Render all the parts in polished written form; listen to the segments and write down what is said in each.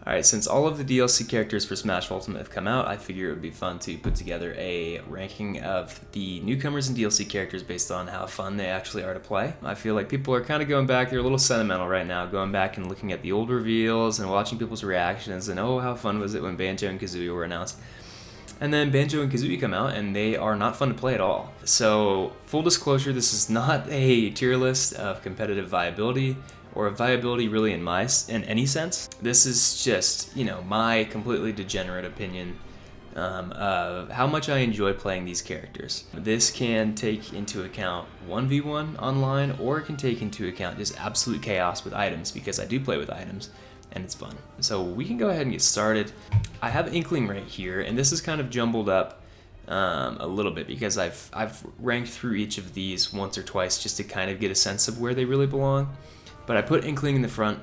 Alright, since all of the DLC characters for Smash Ultimate have come out, I figure it would be fun to put together a ranking of the newcomers and DLC characters based on how fun they actually are to play. I feel like people are kind of going back, they're a little sentimental right now, going back and looking at the old reveals and watching people's reactions and oh, how fun was it when Banjo and Kazooie were announced. And then Banjo and Kazooie come out and they are not fun to play at all. So, full disclosure, this is not a tier list of competitive viability or of viability really in any sense. This is just, my completely degenerate opinion of how much I enjoy playing these characters. This can take into account 1v1 online, or it can take into account just absolute chaos with items, because I do play with items and it's fun. So we can go ahead and get started. I have Inkling right here, and this is kind of jumbled up a little bit because I've ranked through each of these once or twice just to kind of get a sense of where they really belong. But I put Inkling in the front,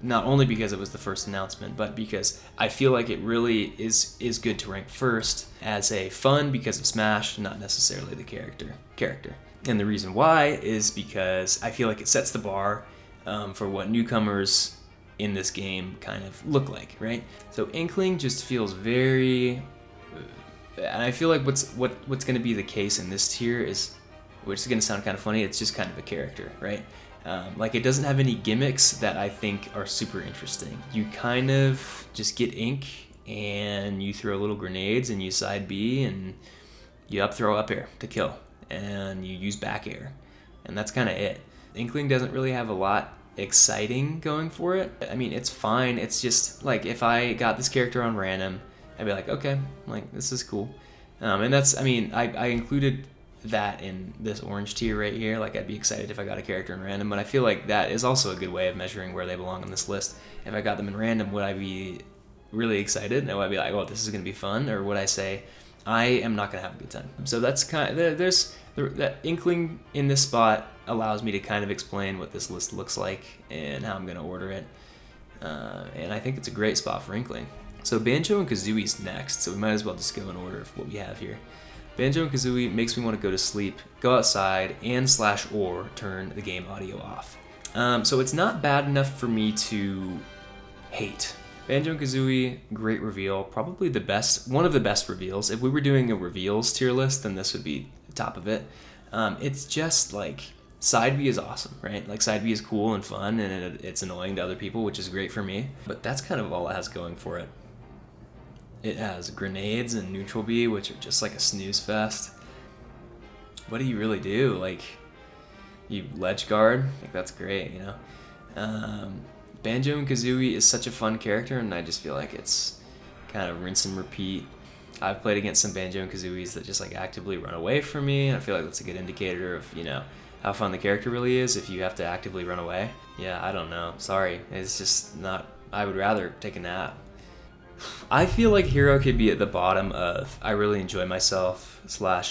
not only because it was the first announcement, but because I feel like it really is good to rank first as a fun because of Smash, not necessarily the character. And the reason why is because I feel like it sets the bar for what newcomers in this game kind of look like, right? So Inkling just feels very, and I feel like what's going to be the case in this tier is, which is going to sound kind of funny, it's just kind of a character, right? Like, it doesn't have any gimmicks that I think are super interesting. You kind of just get ink and you throw little grenades and you side B and you throw up air to kill and you use back air, and that's kind of it. Inkling doesn't really have a lot exciting going for it. I mean, it's fine. It's just like if I got this character on random, I'd be like, okay, like this is cool. And that's, I mean, I included that in this orange tier right here. Like, I'd be excited if I got a character in random, but I feel like that is also a good way of measuring where they belong on this list. If I got them in random, would I be really excited? And would I be like, oh, this is going to be fun? Or would I say, I am not going to have a good time? So that's kind of, that Inkling in this spot allows me to kind of explain what this list looks like and how I'm going to order it. And I think it's a great spot for Inkling. So Banjo and Kazooie's next, so we might as well just go in order of what we have here. Banjo and Kazooie makes me want to go to sleep, go outside, and /or turn the game audio off. So it's not bad enough for me to hate. Banjo and Kazooie, great reveal, probably one of the best reveals. If we were doing a reveals tier list, then this would be the top of it. It's just like, side B is awesome, right? Like, side B is cool and fun, and it's annoying to other people, which is great for me. But that's kind of all it has going for it. It has grenades and neutral B, which are just like a snooze fest. What do you really do? Like, you ledge guard? Like, that's great, Banjo and Kazooie is such a fun character, and I just feel like it's kind of rinse and repeat. I've played against some Banjo and Kazooies that just like actively run away from me, and I feel like that's a good indicator of, how fun the character really is if you have to actively run away. Yeah, I don't know. Sorry. It's just not, I would rather take a nap. I feel like Hero could be at the bottom of I really enjoy myself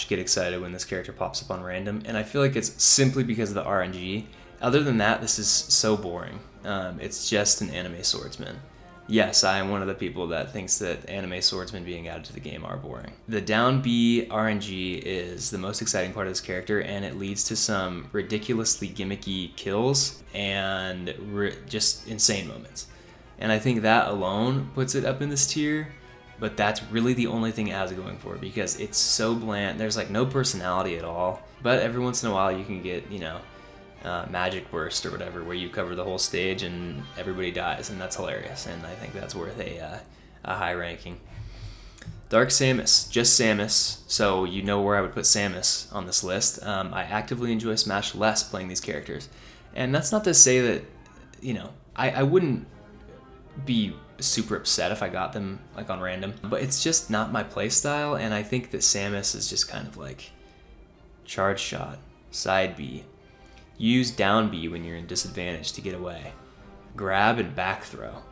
/ get excited when this character pops up on random, and I feel like it's simply because of the RNG. Other than that, this is so boring. It's just an anime swordsman. Yes, I am one of the people that thinks that anime swordsmen being added to the game are boring. The down B RNG is the most exciting part of this character, and it leads to some ridiculously gimmicky kills and just insane moments. And I think that alone puts it up in this tier, but that's really the only thing it has going for it, because it's so bland. There's like no personality at all, but every once in a while you can get, Magic Burst or whatever, where you cover the whole stage and everybody dies, and that's hilarious, and I think that's worth a high ranking. Dark Samus, just Samus, so you know where I would put Samus on this list. I actively enjoy Smash less playing these characters, and that's not to say that, I wouldn't be super upset if I got them like on random, but it's just not my playstyle, and I think that Samus is just kind of like charge shot, side B, use down B when you're in disadvantage to get away, grab and back throw,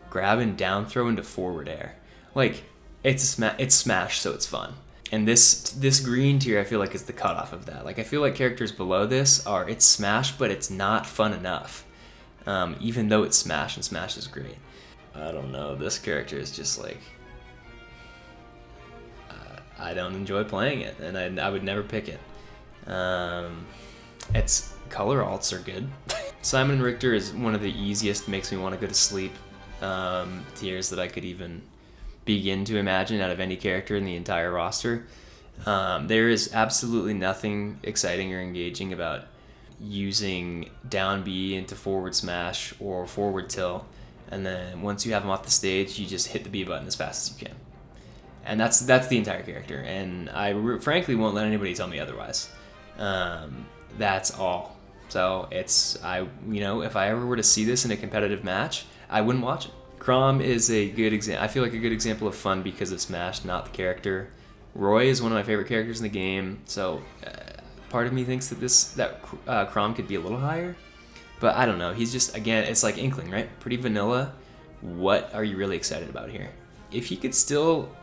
grab and down throw into forward air. Like, it's Smash, so it's fun. And this green tier I feel like is the cutoff of that. Like, I feel like characters below this it's Smash, but it's not fun enough. Even though it's Smash, and Smash is great. I don't know, this character is just like, I don't enjoy playing it, and I would never pick it. Its color alts are good. Simon and Richter is one of the easiest, makes me want to go to sleep tiers that I could even begin to imagine out of any character in the entire roster. There is absolutely nothing exciting or engaging about using down B into forward smash or forward tilt, and then once you have them off the stage, you just hit the B button as fast as you can. And that's the entire character, and I frankly won't let anybody tell me otherwise. That's all. So if I ever were to see this in a competitive match, I wouldn't watch it. Chrom is a good example. I feel like a good example of fun because of Smash, not the character. Roy is one of my favorite characters in the game, so part of me thinks that Chrom could be a little higher, but I don't know. He's just, again, it's like Inkling, right? Pretty vanilla. What are you really excited about here? If he could still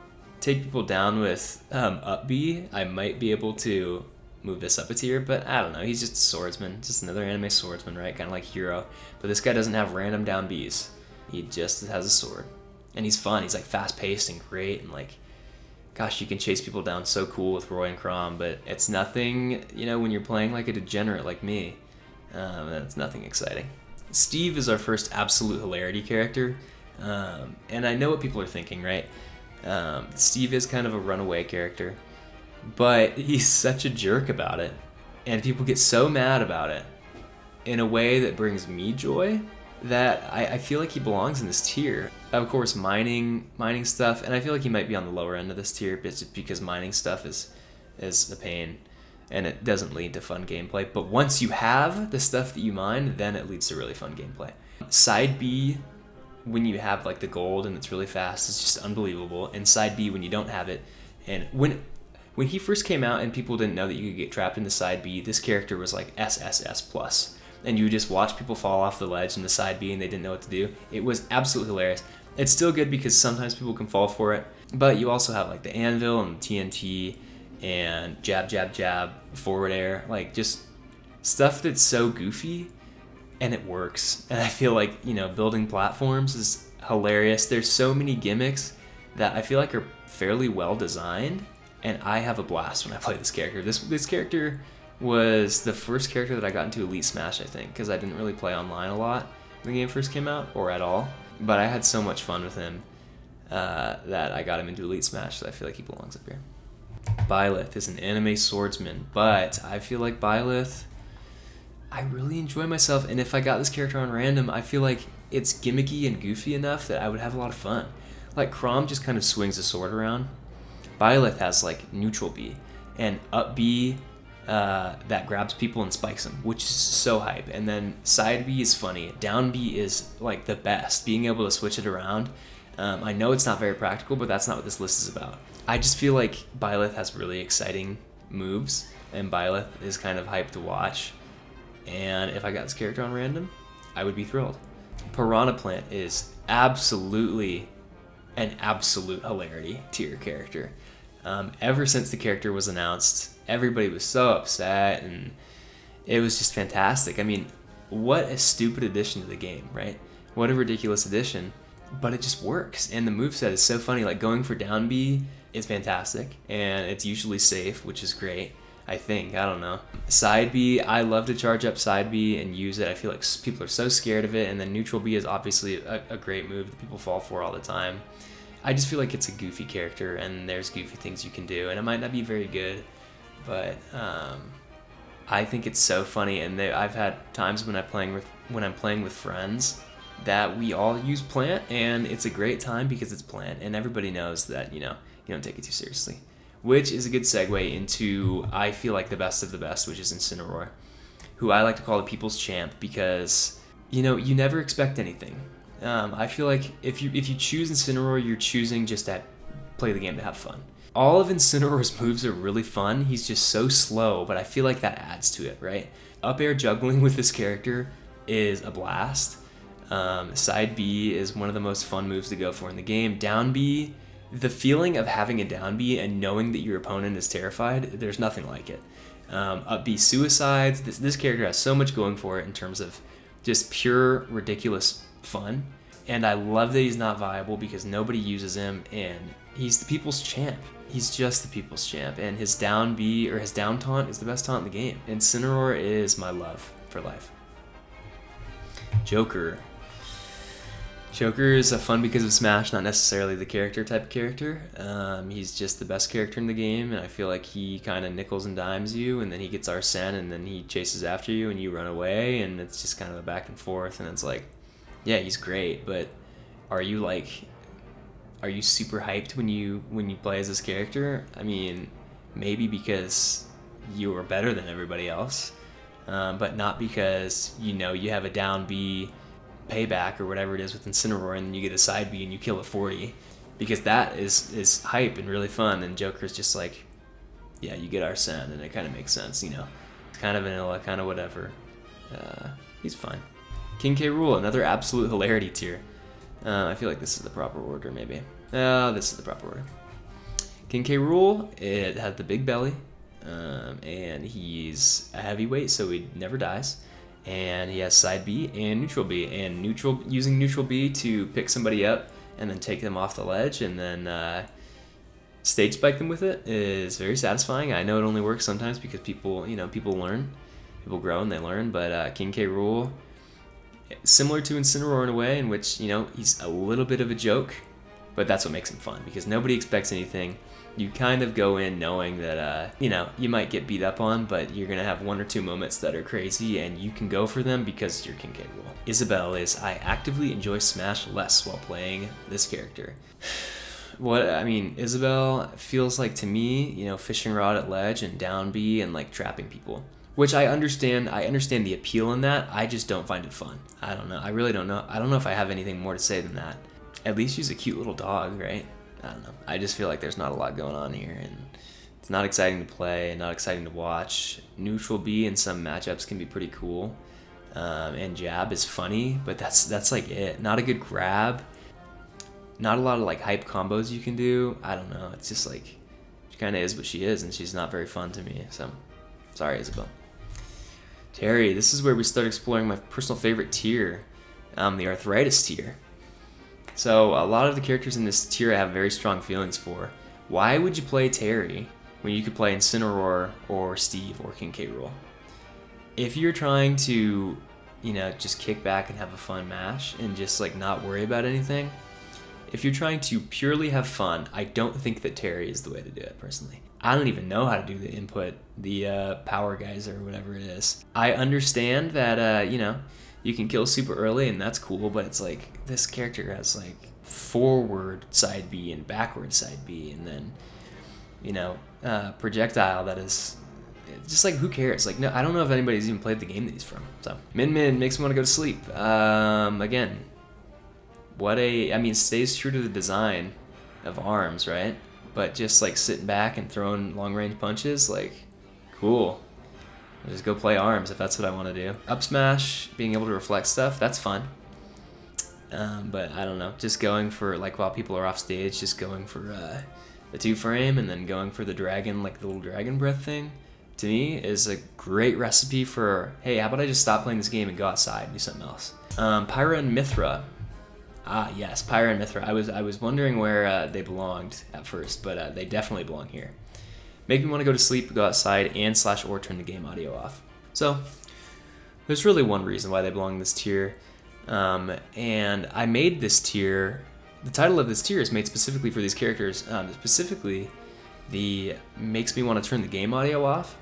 take people down with up B, I might be able to move this up a tier, but I don't know. He's just a swordsman, just another anime swordsman, right? Kind of like Hero, but this guy doesn't have random down Bs. He just has a sword, and he's fun. He's like fast-paced and great, and like, gosh, you can chase people down so cool with Roy and Chrom, but it's nothing, when you're playing like a degenerate like me, it's nothing exciting. Steve is our first absolute hilarity character, and I know what people are thinking, right? Steve is kind of a runaway character, but he's such a jerk about it, and people get so mad about it in a way that brings me joy that I feel like he belongs in this tier. Of course, mining stuff, and I feel like he might be on the lower end of this tier just because mining stuff is a pain, and it doesn't lead to fun gameplay. But once you have the stuff that you mine, then it leads to really fun gameplay. Side B, when you have like the gold and it's really fast, it's just unbelievable. And side B, when you don't have it, and when he first came out and people didn't know that you could get trapped into side B, this character was like SSS plus. And you just watch people fall off the ledge in the side B and they didn't know what to do. It was absolutely hilarious. It's still good because sometimes people can fall for it, but you also have like the anvil and TNT and jab, jab, jab, forward air, like just stuff that's so goofy and it works. And I feel like, building platforms is hilarious. There's so many gimmicks that I feel like are fairly well designed, and I have a blast when I play this character. This character was the first character that I got into Elite Smash, I think, because I didn't really play online a lot when the game first came out, or at all. But I had so much fun with him that I got him into Elite Smash, so I feel like he belongs up here. Byleth is an anime swordsman, but I feel like Byleth, I really enjoy myself, and if I got this character on random, I feel like it's gimmicky and goofy enough that I would have a lot of fun. Like, Chrom just kind of swings a sword around. Byleth has, like, neutral B, and up B, that grabs people and spikes them, which is so hype. And then side B is funny. Down B is like the best, being able to switch it around. I know it's not very practical, but that's not what this list is about. I just feel like Byleth has really exciting moves, and Byleth is kind of hype to watch. And if I got this character on random, I would be thrilled. Piranha Plant is absolutely an absolute hilarity tier character. Ever since the character was announced, everybody was so upset, and it was just fantastic. I mean, what a stupid addition to the game, right? What a ridiculous addition, but it just works. And the moveset is so funny. Like, going for down B is fantastic, and it's usually safe, which is great, I think. I don't know. Side B, I love to charge up side B and use it. I feel like people are so scared of it, and then neutral B is obviously a great move that people fall for all the time. I just feel like it's a goofy character, and there's goofy things you can do, and it might not be very good, but I think it's so funny. And I've had times when I'm playing with friends that we all use Plant, and it's a great time because it's Plant, and everybody knows that you don't take it too seriously, which is a good segue into, I feel like, the best of the best, which is Incineroar, who I like to call the people's champ because you never expect anything. I feel like if you choose Incineroar, you're choosing just to play the game to have fun. All of Incineroar's moves are really fun. He's just so slow, but I feel like that adds to it, right? Up air juggling with this character is a blast. Side B is one of the most fun moves to go for in the game. Down B, the feeling of having a down B and knowing that your opponent is terrified, there's nothing like it. Up B suicides. This character has so much going for it in terms of just pure ridiculous fun, and I love that he's not viable because nobody uses him, and he's the people's champ. He's just the people's champ, and his down B or his down taunt is the best taunt in the game. Incineroar is my love for life. Joker. Joker is a fun because of Smash, not necessarily the character type of character. He's just the best character in the game, and I feel like he kind of nickels and dimes you, and then he gets Arsene, and then he chases after you, and you run away, and it's just kind of a back and forth, and it's like, yeah, he's great, but are you super hyped when you play as this character? I mean, maybe because you are better than everybody else, but not because you have a down B payback or whatever it is with Incineroar, and then you get a side B and you kill a 40, because that is hype and really fun. And Joker's just like, yeah, you get Arsene, and it kind of makes sense, It's kind of vanilla, kind of whatever. He's fine. King K. Rool, another absolute hilarity tier. I feel like this is the proper order, maybe. This is the proper order. King K. Rool, it has the big belly, and he's a heavyweight, so he never dies. And he has side B and neutral B, and using neutral B to pick somebody up and then take them off the ledge and then stage spike them with it is very satisfying. I know it only works sometimes because people learn, people grow and they learn. But King K. Rool, similar to Incineroar in a way, in which he's a little bit of a joke, but that's what makes him fun because nobody expects anything. You kind of go in knowing that, you might get beat up on, but you're going to have one or two moments that are crazy, and you can go for them because you're King K. Rool. Isabelle is, I actively enjoy Smash less while playing this character. Isabelle feels like to me, fishing rod at ledge and down B and like trapping people. Which I understand. I understand the appeal in that. I just don't find it fun. I don't know. I really don't know. I don't know if I have anything more to say than that. At least she's a cute little dog, right? I don't know. I just feel like there's not a lot going on here, and it's not exciting to play and not exciting to watch. Neutral B in some matchups can be pretty cool, and jab is funny, but that's like it. Not a good grab. Not a lot of like hype combos you can do. I don't know. It's just like she kind of is what she is, and she's not very fun to me. So sorry, Isabelle. Terry, this is where we start exploring my personal favorite tier, the Arthritis tier. So a lot of the characters in this tier I have very strong feelings for. Why would you play Terry when you could play Incineroar or Steve or King K. Rool? If you're trying to, just kick back and have a fun match and just like not worry about anything, if you're trying to purely have fun, I don't think that Terry is the way to do it, personally. I don't even know how to do the input, the power guys or whatever it is. I understand that, you can kill super early and that's cool, but it's like this character has like forward side B and backward side B, and then, projectile that is just like, who cares? Like, no, I don't know if anybody's even played the game that he's from. So Min makes me want to go to sleep. Again, stays true to the design of ARMS, right? But just like sitting back and throwing long range punches, like, cool. I'll just go play ARMS if that's what I want to do. Up smash, being able to reflect stuff, that's fun. But I don't know, just going for, like, while people are off stage, just going for the 2-frame and then going for the dragon, like the little dragon breath thing, to me is a great recipe for, hey, how about I just stop playing this game and go outside and do something else. Pyra and Mythra. Ah, yes, Pyra and Mythra. I was wondering where they belonged at first, but they definitely belong here. Make me want to go to sleep, go outside, and /or turn the game audio off. So there's really one reason why they belong in this tier. And I made this tier, the title of this tier is made specifically for these characters. Specifically, the makes me want to turn the game audio off.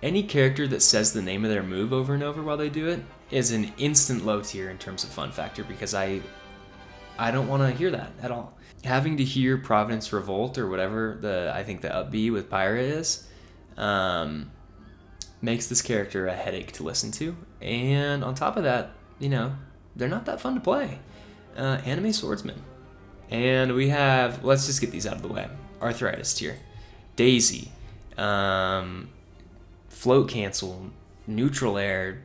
Any character that says the name of their move over and over while they do it is an instant low tier in terms of fun factor, because I don't want to hear that at all. Having to hear Providence Revolt or whatever I think the up B with Pyra is, makes this character a headache to listen to. And on top of that, they're not that fun to play. Anime Swordsman. And we have, let's just get these out of the way. Arthritis tier. Daisy. Float cancel. Neutral air.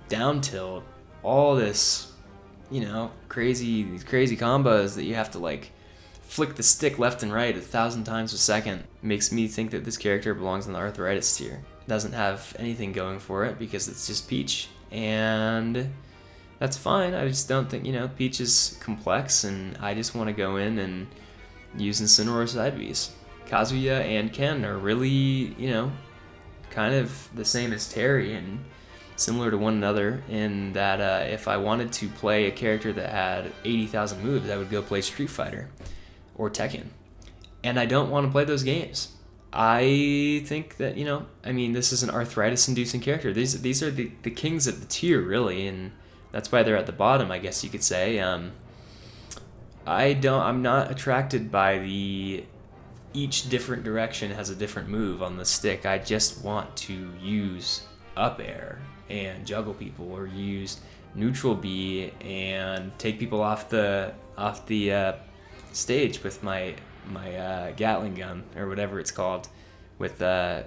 Down tilt. All this, these crazy combos that you have to like flick the stick left and right 1,000 times a second. Makes me think that this character belongs in the Arthritis tier. Doesn't have anything going for it because it's just Peach, and that's fine. I just don't think, Peach is complex, and I just want to go in and use Incineroar side Bs. Kazuya and Ken are really, kind of the same as Terry, and similar to one another in that if I wanted to play a character that had 80,000 moves, I would go play Street Fighter or Tekken. And I don't want to play those games. I think that, this is an arthritis-inducing character. These are the kings of the tier, really, and that's why they're at the bottom, I guess you could say. I'm not attracted by each different direction has a different move on the stick. I just want to use up air and juggle people, or use neutral B and take people off the stage with my Gatling gun, or whatever it's called, with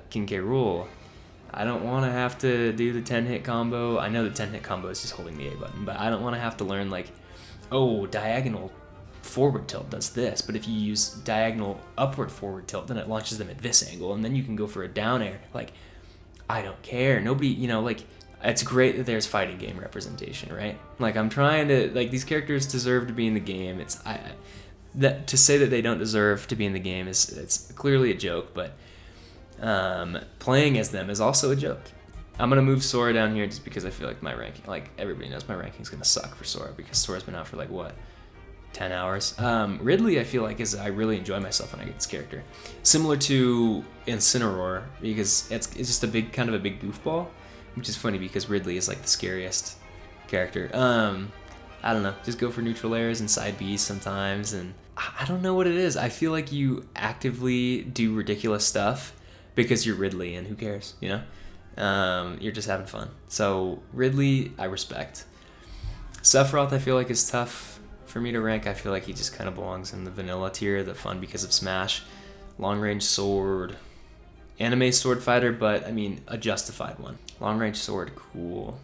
King K. Rool. I don't want to have to do the 10-hit combo. I know the 10-hit combo is just holding the A button, but I don't want to have to learn, diagonal forward tilt does this, but if you use diagonal upward forward tilt, then it launches them at this angle, and then you can go for a down air. I don't care. Nobody, it's great that there's fighting game representation, right? I'm trying to, these characters deserve to be in the game. To say that they don't deserve to be in the game it's clearly a joke, but playing as them is also a joke. I'm going to move Sora down here just because I feel like my ranking, everybody knows my ranking's going to suck for Sora, because Sora's been out for 10 hours. Ridley, I feel like, I really enjoy myself when I get this character. Similar to Incineroar, because it's just a big goofball, which is funny because Ridley is the scariest character. I don't know, just go for neutral airs and side Bs sometimes, and I don't know what it is. I feel like you actively do ridiculous stuff because you're Ridley, and who cares, You're just having fun. So Ridley, I respect. Sephiroth, I feel like, is tough for me to rank. I feel like he just kind of belongs in the vanilla tier, the fun because of Smash. Long range sword, anime sword fighter, but a justified one. Long range sword, cool.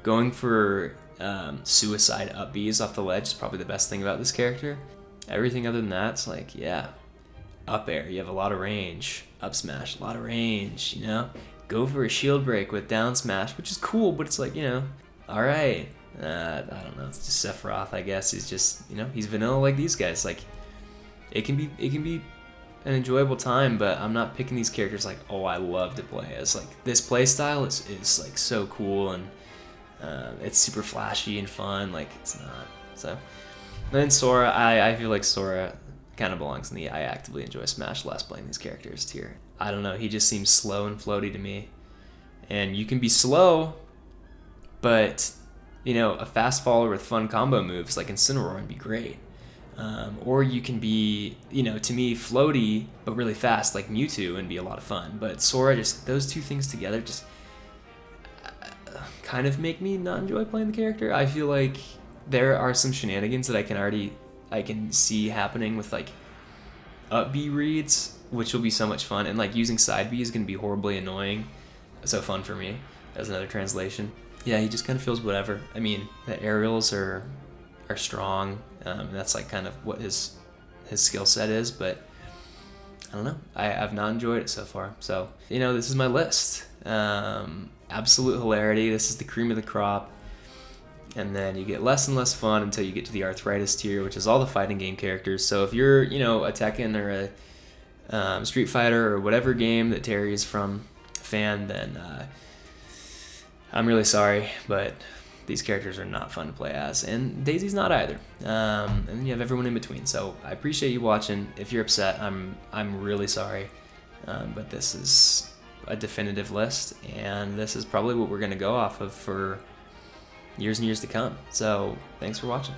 Going for suicide up Bs off the ledge is probably the best thing about this character. Everything other than that's up air, you have a lot of range. Up smash, a lot of range, Go for a shield break with down smash, which is cool, but it's alright. I don't know, it's just Sephiroth, I guess. He's just, he's vanilla like these guys. It can be an enjoyable time, but I'm not picking these characters I love to play as. This play style is so cool, and it's super flashy and fun. It's not. So then Sora, I feel like Sora kind of belongs in the I actively enjoy Smash less playing these characters tier. I don't know, he just seems slow and floaty to me. And you can be slow, but a fast follower with fun combo moves like Incineroar would be great. Or you can be, to me, floaty but really fast like Mewtwo and be a lot of fun. But Sora, just those two things together just kind of make me not enjoy playing the character. I feel like there are some shenanigans that I can see happening with up B reads, which will be so much fun, and using side B is going to be horribly annoying. So fun for me as another translation. Yeah, he just kind of feels whatever. The aerials are strong. And that's kind of what his skill set is, but I don't know. I've not enjoyed it so far. So, this is my list. Absolute hilarity. This is the cream of the crop. And then you get less and less fun until you get to the arthritis tier, which is all the fighting game characters. So if you're, a Tekken or a Street Fighter or whatever game that Terry is from fan, then I'm really sorry, but these characters are not fun to play as, and Daisy's not either. And then you have everyone in between. So I appreciate you watching. If you're upset, I'm really sorry, but this is a definitive list, and this is probably what we're gonna go off of for years and years to come. So thanks for watching.